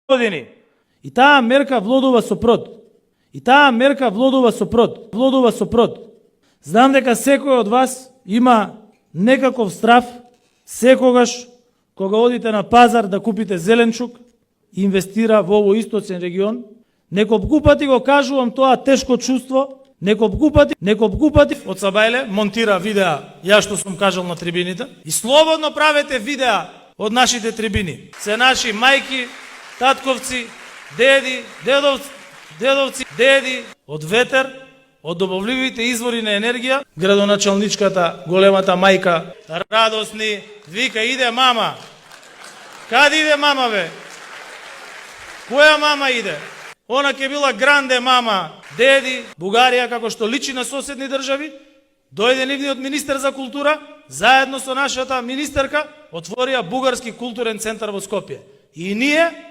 години. И таа мерка влодува со прод. И таа мерка влодува со прод. Влодува со прод. Знам дека секој од вас има некаков страв секогаш кога одите на пазар да купите зеленчук и инвестира во овој истоцен регион. Неколку пати го кажувам тоа тешко чувство, неколку пати од Сабајле монтира видеа ја што сум кажал на трибините и слободно правете видеа од нашите трибини. Се наши мајки, татковци, дедовци, деди, од ветер, од добавливите извори на енергија, градоначалничката, големата мајка, радосни, вика иде мама. Каде иде мама бе? Која мама иде? Она ќе била гранде мама, деди, Бугарија, како што личи на соседни држави, дојде нивниот министер за култура, заедно со нашата министерка, отворија Бугарски културен центар во Скопје. И ние